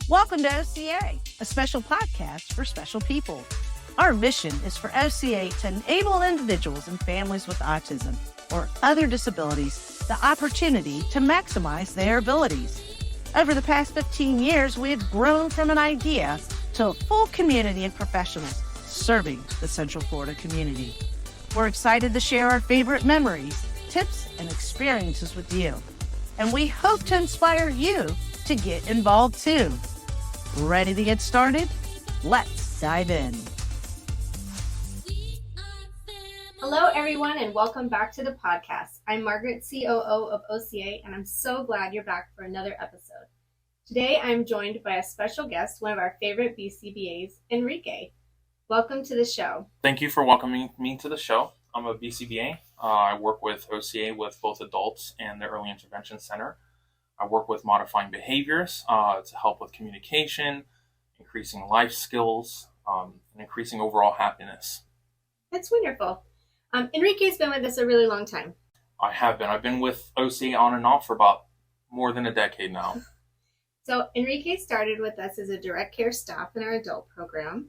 Welcome to OCA, a special podcast for special people. Our mission is for OCA to enable individuals and families with autism or other disabilities the opportunity to maximize their abilities. Over the past 15 years, we have grown from an idea to a full community of professionals serving the Central Florida community. We're excited to share our favorite memories, tips, and experiences with you. And we hope to inspire you to get involved too. Ready to get started? Let's dive in. Hello, everyone, and welcome back to the podcast. I'm Margaret, COO of OCA, and I'm so glad you're back for another episode. Today, I'm joined by a special guest, one of our favorite BCBAs, Enrique. Welcome to the show. Thank you for welcoming me to the show. I'm a BCBA. I work with OCA with both adults and the Early Intervention Center. I work with modifying behaviors to help with communication, increasing life skills, and increasing overall happiness. That's wonderful. Enrique's been with us a really long time. I have been. I've been with OCA on and off for about more than a decade now. So Enrique started with us as a direct care staff in our adult program.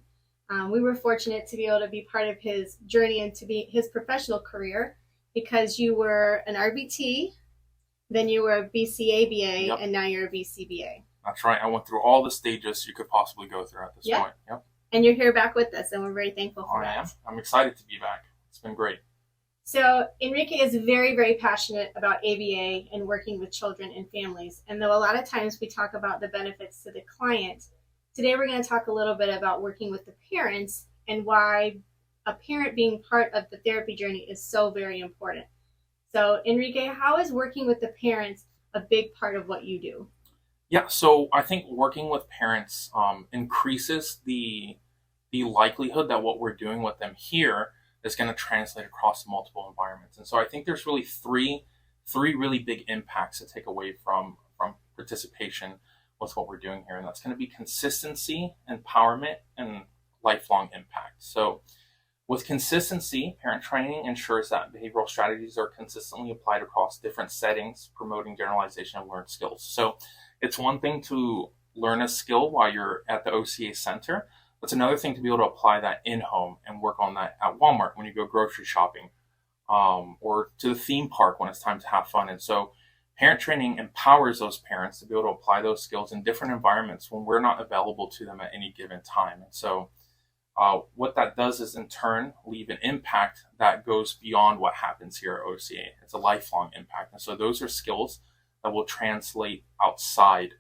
We were fortunate to be able to be part of his journey into his professional career because you were an RBT, then you were a BCABA, Yep. And now you're a BCBA. That's right. I went through all the stages you could possibly go through at this point. Yep. And you're here back with us, and we're very thankful for that. I am. I'm excited to be back. It's been great. So Enrique is very, very passionate about ABA and working with children and families. And though a lot of times we talk about the benefits to the client, today we're going to talk a little bit about working with the parents and why a parent being part of the therapy journey is so very important. So Enrique, how is working with the parents a big part of what you do? Yeah, so I think working with parents increases the likelihood that what we're doing with them here is going to translate across multiple environments. And so I think there's really three really big impacts to take away from participation with what we're doing here. And that's going to be consistency, empowerment, and lifelong impact. So with consistency, parent training ensures that behavioral strategies are consistently applied across different settings, promoting generalization of learned skills. So it's one thing to learn a skill while you're at the OCA center. It's another thing to be able to apply that in-home and work on that at Walmart when you go grocery shopping, or to the theme park when it's time to have fun. And so parent training empowers those parents to be able to apply those skills in different environments when we're not available to them at any given time. And so what that does is in turn leave an impact that goes beyond what happens here at OCA. It's a lifelong impact. And so those are skills that will translate outside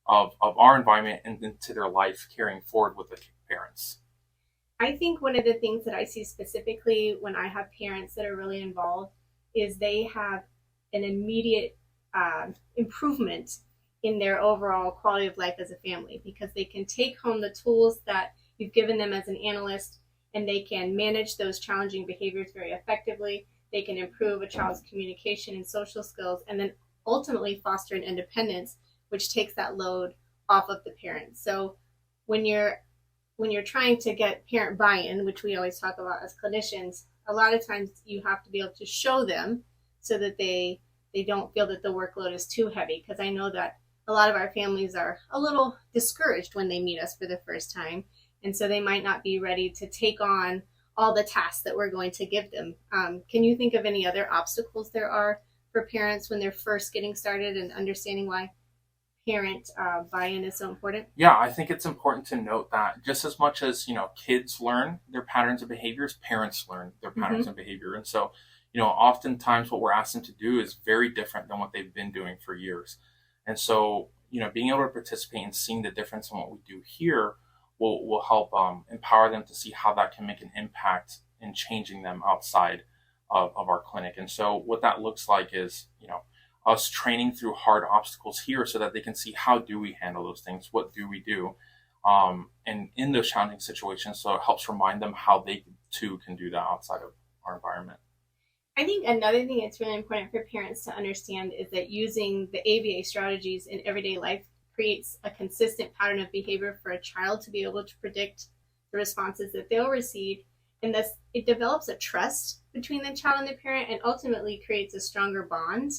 of our environment and into their life carrying forward with the parents. I think one of the things that I see specifically when I have parents that are really involved is they have an immediate improvement in their overall quality of life as a family because they can take home the tools that you've given them as an analyst and they can manage those challenging behaviors very effectively. They can improve a child's communication and social skills and then ultimately foster an independence, which takes that load off of the parent. So when you're trying to get parent buy-in, which we always talk about as clinicians, a lot of times you have to be able to show them so that they don't feel that the workload is too heavy. Because I know that a lot of our families are a little discouraged when they meet us for the first time. And so they might not be ready to take on all the tasks that we're going to give them. Can you think of any other obstacles there are for parents when they're first getting started and understanding why parent buy-in is so important? Yeah, I think it's important to note that just as much as, kids learn their patterns of behaviors, parents learn their patterns of behavior. And so, oftentimes what we're asked them to do is very different than what they've been doing for years. And so, being able to participate and seeing the difference in what we do here will help empower them to see how that can make an impact in changing them outside of our clinic. And so what that looks like is, us training through hard obstacles here so that they can see how do we handle those things, what do we do, and in those challenging situations. So it helps remind them how they too can do that outside of our environment. I think another thing that's really important for parents to understand is that using the ABA strategies in everyday life creates a consistent pattern of behavior for a child to be able to predict the responses that they'll receive. And thus it develops a trust between the child and the parent and ultimately creates a stronger bond,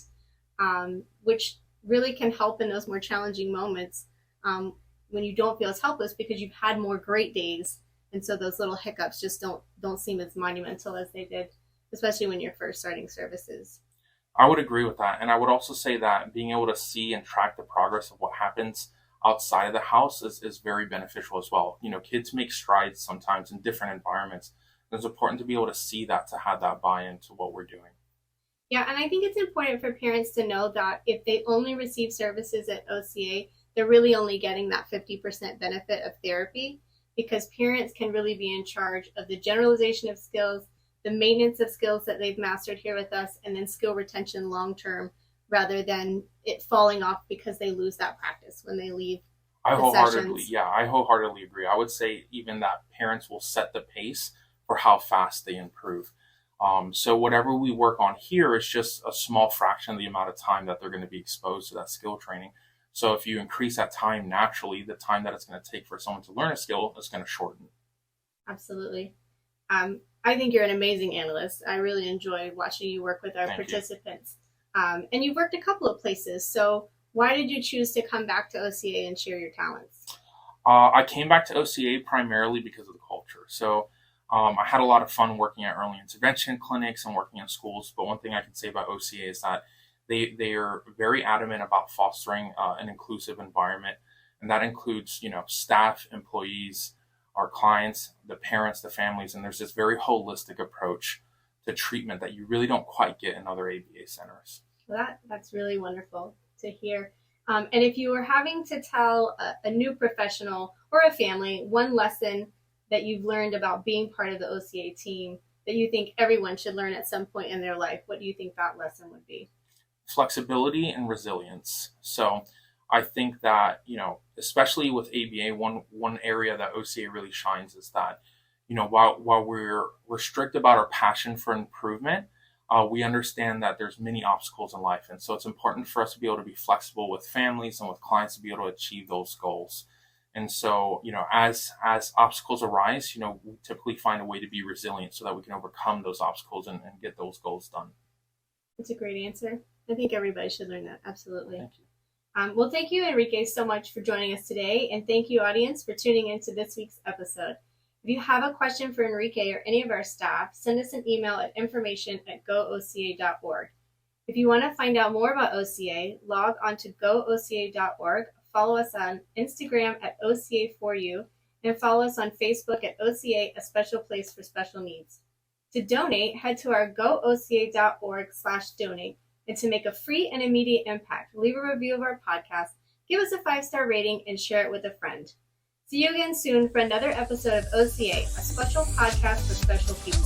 which really can help in those more challenging moments when you don't feel as helpless because you've had more great days, and so those little hiccups just don't seem as monumental as they did, especially when you're first starting services. I would agree with that. And I would also say that being able to see and track the progress of what happens outside of the house is very beneficial as well. Kids make strides sometimes in different environments. It's important to be able to see that, to have that buy-in to what we're doing. Yeah, and I think it's important for parents to know that if they only receive services at OCA, they're really only getting that 50% benefit of therapy, because parents can really be in charge of the generalization of skills, the maintenance of skills that they've mastered here with us, and then skill retention long term, rather than it falling off because they lose that practice when they leave. I wholeheartedly agree. I would say even that parents will set the pace for how fast they improve. So whatever we work on here is just a small fraction of the amount of time that they're going to be exposed to that skill training. So if you increase that time, naturally, the time that it's going to take for someone to learn a skill is going to shorten. Absolutely. I think you're an amazing analyst. I really enjoy watching you work with our participants. And you've worked a couple of places. So why did you choose to come back to OCA and share your talents? I came back to OCA primarily because of the culture. So I had a lot of fun working at early intervention clinics and working in schools. But one thing I can say about OCA is that they are very adamant about fostering an inclusive environment. And that includes, staff, employees, our clients, the parents, the families, and there's this very holistic approach to treatment that you really don't quite get in other ABA centers. Well, that's really wonderful to hear. And if you were having to tell a new professional or a family one lesson that you've learned about being part of the OCA team that you think everyone should learn at some point in their life, what do you think that lesson would be? Flexibility and resilience. So I think that, especially with ABA, one area that OCA really shines is that, while we're strict about our passion for improvement, we understand that there's many obstacles in life. And so it's important for us to be able to be flexible with families and with clients to be able to achieve those goals. And so, as obstacles arise, we typically find a way to be resilient so that we can overcome those obstacles and get those goals done. That's a great answer. I think everybody should learn that. Absolutely. Thank you. Well, thank you, Enrique, so much for joining us today. And thank you, audience, for tuning into this week's episode. If you have a question for Enrique or any of our staff, send us an email at information@gooca.org. If you want to find out more about OCA, log on to gooca.org, follow us on Instagram at OCA4U, and follow us on Facebook at OCA, a special place for special needs. To donate, head to our gooca.org/donate. And to make a free and immediate impact, leave a review of our podcast, give us a 5-star rating, and share it with a friend. See you again soon for another episode of OCA, a special podcast for special people.